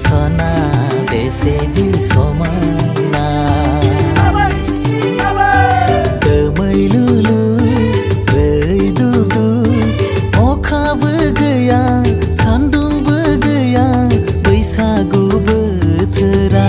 सना बेसेदि समायना दोमैलुलु रैदुबदुब अखाबो गैया सान्दुंबो गैया बैसागु बोथोरा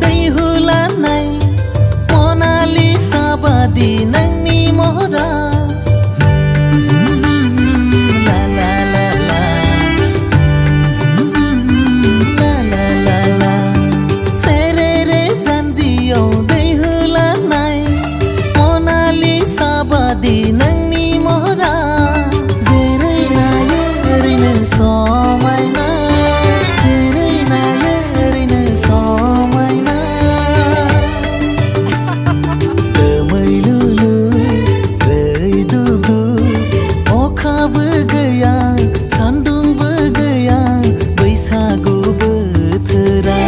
दै हुलानाय मोनालिसा बादि नोंनि महरा ला ला ला ला ला ला ला ला सेरेरे जानजियाव दै हुलानाय मोनालिसा बादि नोंनि महरा जेरै नायो ओरैनो समायना जेरै नायो ओरैनो समायना दोमैलुलु रैदुबदुब अखाबो गैया सान्दुंबो गैया बैसागु बोथोरा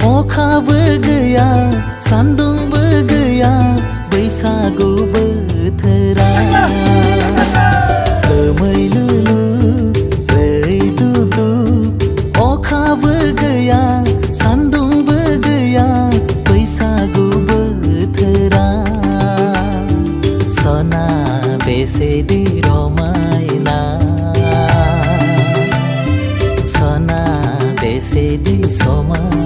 अखाबो गैया सान्दुंबो गैया बैसागु बोथोरा दोमैलुलु रैदुबदुब अखाबो गैया सान्दुंबो गैया बैसागु बोथोरा सना बेसेदि रमायना सना बेसेदि समायना